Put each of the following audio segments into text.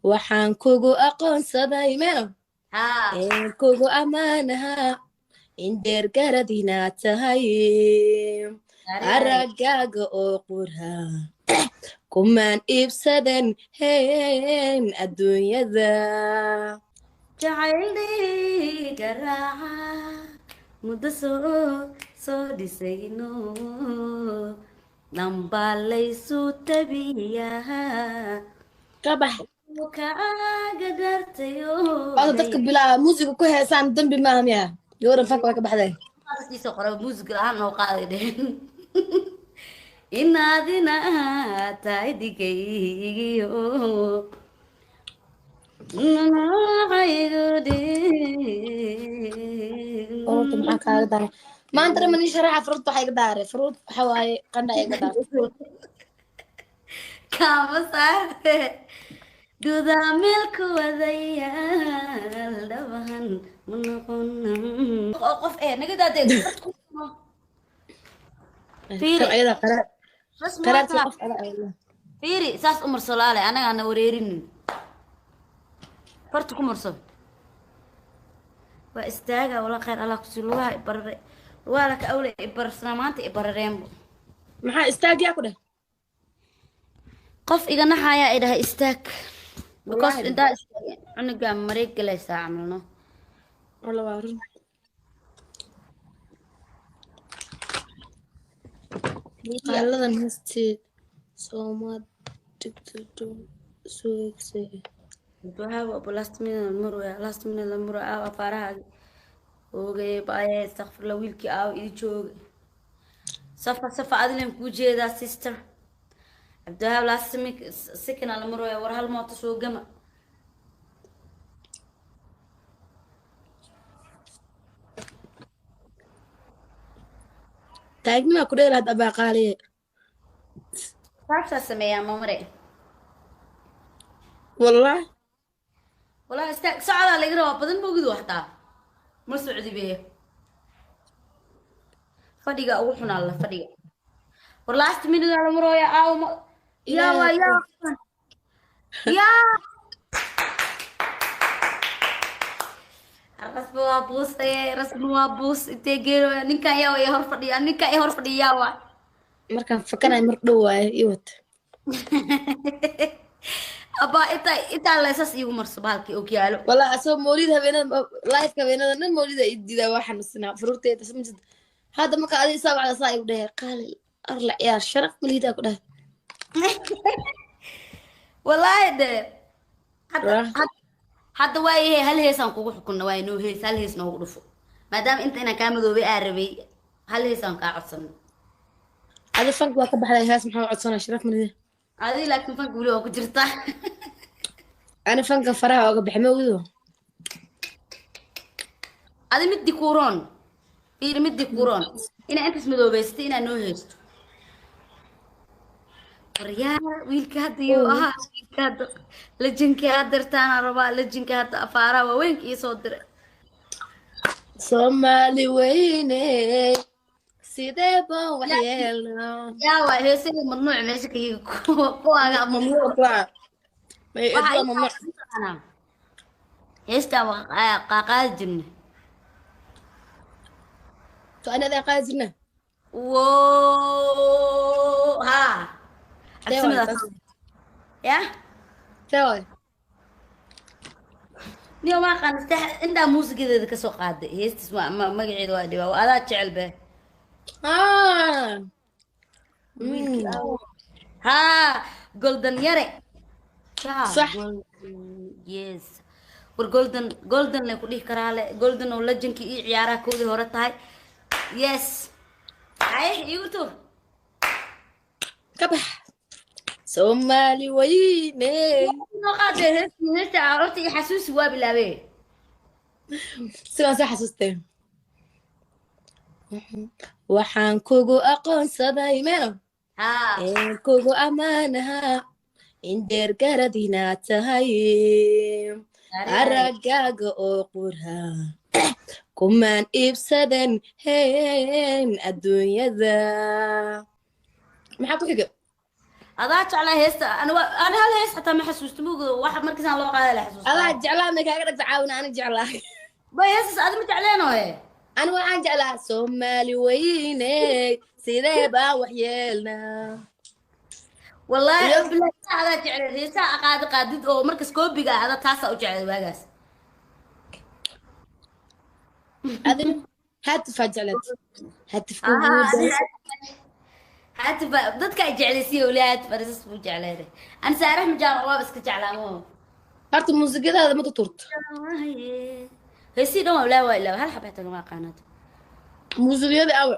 waxaan kugu aqoonsaday meel ها kugu ammaanaha in dheergarad inaad tahay داري داري araggaaga oo qura kumaan iibsaden heen adduunyada جعلني قراعة مدسو ديسينو نمبالي سو تبيها ka bax وكاقدرتيو oda dadka هي bilaa muusiga ku heesaan dambi maaha miya gabaran fanka way ka baxday دي سقرا موسيقى الآن وقاعدين إن هذه تايديكيو orta maxaa kaaga daray maanta dhan mani sharaxa fruut waxaa iga daaray fruut waxa waaye qandha iga daaray كم صار دودا ملك وذيال دبهن من قنا قف ايه نقدر ديك kan فيري ayada qaraar بس qaraartii ما qof ala ayla فيري ساس عمر صلالة انا وريرين فرتكم مرسل واستاجا ولا خير الله كسلوها إبر ولك أولى إبر سلامات إبر ريمبو maxaa istaagyaa ku dheh قف إذا نحايا إذا استاك بكوس wallaahi إذا استاك أنا قام مريك ليس عملنا walla waa run qaaladan heestii soomaad digtado suugsay وهذا أبو لاست من المروة لاست من المروة أو أفارها وجاي بقى استغفر الله ويلكي أو إيجو صفا أدلهم كوجي ذا سيستر عبد الوهاب لاست سكن على المروة ورها الموت سو جمع taagnimaa ku dheelaad abaa qaaliye تعرف سمية مامري والله والله استاك سعد على قرا بدن بوجد وحده ما سعودي به فديقة أول حنا الله فديقة والله من على المروة يا أو يا ilaahay ويا يا رسم وابوس رسم وابوس تيجيرو نيكا يا هرفدي نيكا يا هرفدي يا وا markaan fakanay mar dhow waaye ii wata أبا إتا لا أساس يوم مرسبالك أوكيالو والله asoo mawlid habeenada live-ka habeenada dhan mawlida ii diidaa waa xanuunsanaa faruurteeda samjid hadda marka adiga isaa wacda saa igu dhahe qaali arla ciyaar sharaf malihidaa ku dhahay والله ده حتى Wah, حتى واي هل هي سان كوكو حكونا واي نو هي هل هي سنو غرفو ما دام انت انا كامل ذو بيعربي هل هي سان كاعصن adi fanka waa ka baxday hees maxaa codsanaa sharaf malihida هذه لكن فان قولي وكو جرتا ani fanka faraha oga baxay mawlido هذه مدي كورون في مدي كورون انا انت اسمه ذو بيستي انا نو هيست ريال ويلك هذا يو ويلك هذا لجنك هذا رتانا ربا لجنك هذا افارا وينك يصدر soomaali weyne sidee baan waxyeelnaa يا واي هي سيد ممنوع ماشي كي كواغا mamnuuc ku ah may waxaa edla ii mamnuuc taqaanaa heestaa qaaqaadi jirna to ani adaa qaadi jirna wo haa see waay cabsimidaas taas ya see waay niyo ma aqaan intaa muusigadeeda kasoo qaaday heestis magaceeda waa dhibaa waa adaa jecel be ah wiilkii haa golden yare yaa صح yes war golden lay ku dhihi karaa le golden oo legendkii ii ciyaaraha koodii hore tahay yes ay igu tur كبح soomaali weyne noo qaadee heesta horta i xasuusi waa bilaabee sigaan soo xasuustay waxaan kugu aqoonsaday meel haa kugu ammaanaha in dheergarad inaad tahay Dari. araggaaga oo qura kumaan iibsaden heen adduunyada maxaa ku xiga adaa jeclaa heesta ana hal hees xataa ma xasuusto mug waxa markiisaan loo qaaday la xasuusta adaa jeclaa ma kaaga dhagta caawina ani jeclaa bay heestas adi ma jecleen ooye ani waxaan jeclaa Soomaali weyne sidee baan wax yeelnaa wallahi billahi adaa jeclay heesaa qaadid oo markas koobiga ah adaa taasaa u jeclay waagaas adin hatifaa jeclad hatifka guuda هاتف ضدك جعلسيه ولاد فرس مو جعلانه انا سارح مجال الله بس كجعلامو horta muusikadaada ma tuturto هسي دو لا ولا هل حبيت ما قناه muusikada awe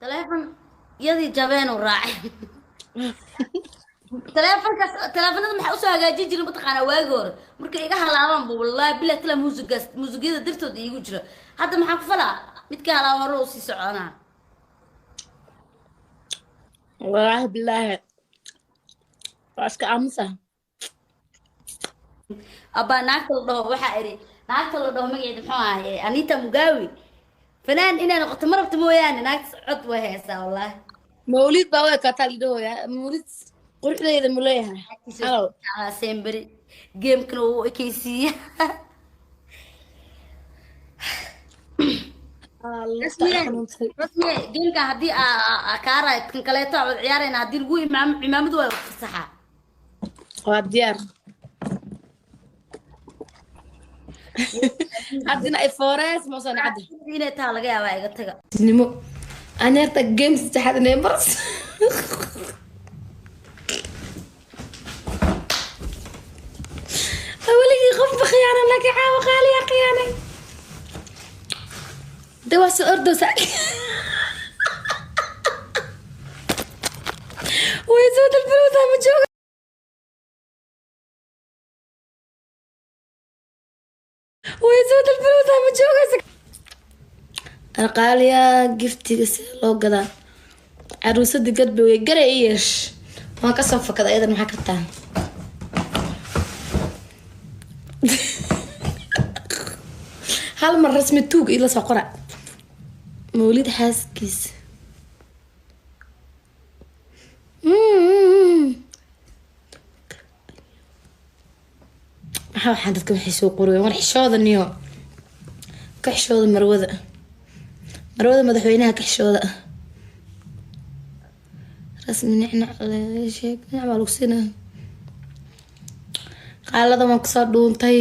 تليفون يدي جابين وراعي تليفونada maxaa usoo hagaajin jirin mataqaana waagi hore marka iga halaaban bu wallahi bila tala muusikada dirtood iigu jiro hadda maxaa ku falaa midka halaaban hore u sii soconaa والله بالله واسك امسا ابا ناكل دو waxa iri naagta la dhaho magaceeda muxuu ahaayay Anita Mugawi fanaan inaan noqoto marabta mooyaane naagta cod way heesaa wallahi مولد باوي كاتاليدو يا مولد قرحديدا مليها هلو semberi game kan uu ekeysiiya rasmi gameka haddii kaara kan kaleeto cod ciyaarayna haddii lagu cimaamadu waa fasaxa وديار عندنا اي فورس ما صار عدل inay taa laga yaabaa iga taga نمو انا ارتك جيمز تحت نيمبرز اولي خف خيانه لك عاوق علي يا خيانه دواس اردو ساك ويزود الفلوس هم جوج ويزود الفلوس هم جوج القالية جفتي لو قدا عروسة قد ويقرا ايش ما كسف كذا ايضا ما حكتها هل مرة رسمي توق إلا سقرا مولد حاسكيس maxaa waxaan dadka waxay soo qorayaan war xishooda niyo ka xishooda marwada madaxweynaha ka xishooda rasmi nicnac sheeg nicnac baa lagu siinaa qaalada waan kusoo dhuuntay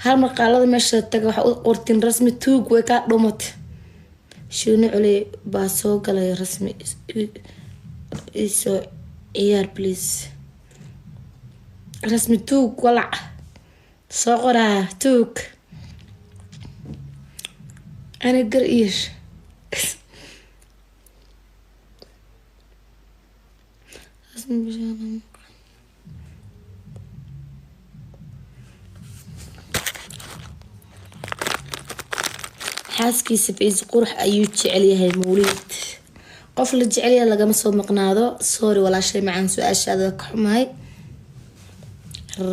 hal mar qaalada meesha taga waxa u qortin rasmi tuug way kaa dhumatay shuuni culey baa soo galay rasmi isoo ciyaar please rasmi tuug walac soo qoraa tuug ana gar iish xaaskiisa fiis qurux ayuu jecel yahay mawliid qof la jecel yahay lagama soo maqnaado sorry walaashay macaan su-aashaada ka xumahay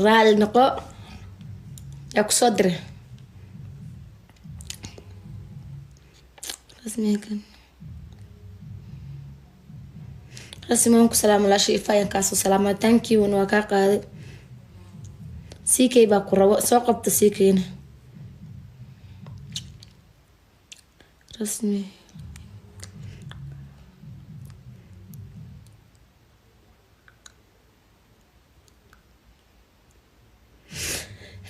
raali noqo yaa kusoo diray rasmi waan ku salaamo walaashay ifaayan kaasoo salaama thank you waa kaa qaaday ck baa ku rabo soo qabta ckna rasmi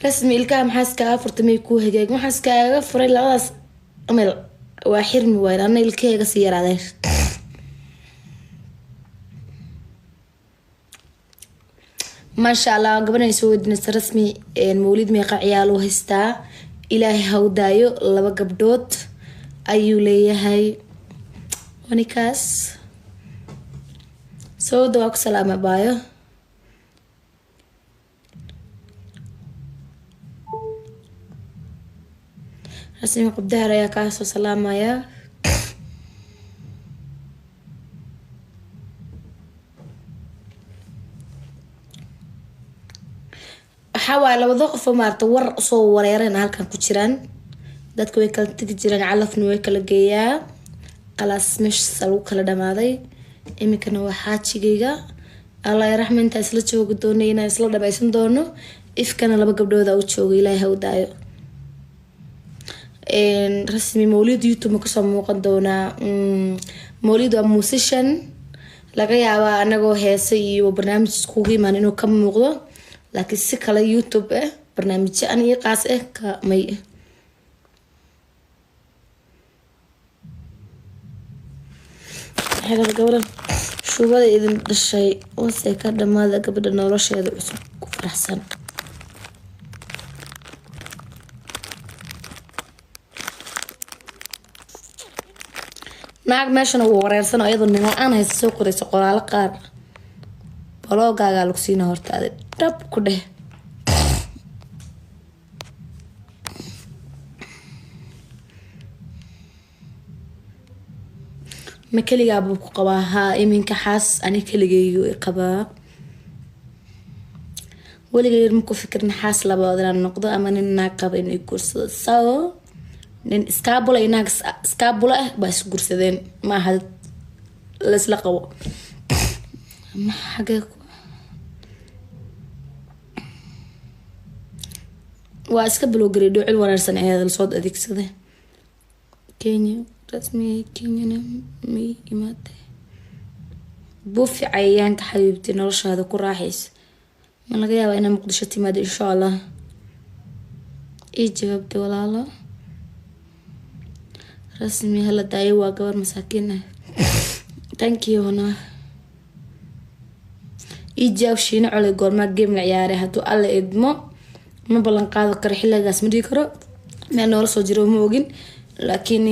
rasmi ilkaha maxaa iskaaga furtay may kuu hagaag waxaa iskaaga furay labadaas meel waa xirmi wayn ana ilkaheega sii yaraadeen maasha allah gabadhan soo weydiinaysa rasmi mawlid meeqa ciyaal u haystaa ilaahay hawdaayo 2 gabdhood ayuu leeyahay wanikaas soo dawaa ku salaama baayo rasmi qabdaar ayaa kaasoo salaamaya waxaa waaye labada qof oo maarata war soo wareereen halkan ku jiraan dadka way kala tegi jireen calafna way kala geeyaa qalaas meeshaas lagu kala dhamaaday iminkana waa xaajigayga allah raxma intaa isla joogi doono inaan isla dhamaysan doono ifkana 2 gabdhooda u joogo ilaahay ha u daayo rasmi mawlid youtube ma kasoo muuqan doonaa mawlid waa musician laga yaabaa anagoo heesa iyo barnaamij iskugu imaan inuu ka muuqdo laakiin si kale youtube barnaamijyo aan ii qaas ka may xagga gabadha shubada idin dhashay wasay ka dhamaada gabadha nolosheeda cusub ku faraxsan naag meeshan uu wareersan ayadoo nina aan haysto soo qorayso qoraal qaar balogaaga lagu siina hortaada dab ku dheh ma kaligaa buu ku qabaa haa iminka xaas ani kaligaygu qabaa weligay ma ku fikirna xaas labaad inaan noqdo ama nin naag qaba inay guursado sao nin iskaabula inaag iskaabula baa is guursadeen ma aha laysla qabo ma xagee waa iska bilowgaray dhocil wanaagsan ee la soo adeegsaday Kenya rasmi Kenya mi imaatay buufi cayayaanka xabiibti noloshaada ku raaxaysa ma laga yaabaa inaan Muqdisho timaado insha Allah ii jawaabta walaalo rasmi hala daayo waa gabar masaakiin ah thank you hana ii jawaab shiina cole goorma game la ciyaaray haduu alla idmo ma balan qaado karo xilligaas ma dhigi karo ma nool soo jiro ma ogin laakiin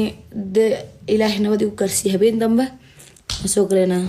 de ilaahay nabad igu gaarsiiyay habeen dambe ma soo galeenaa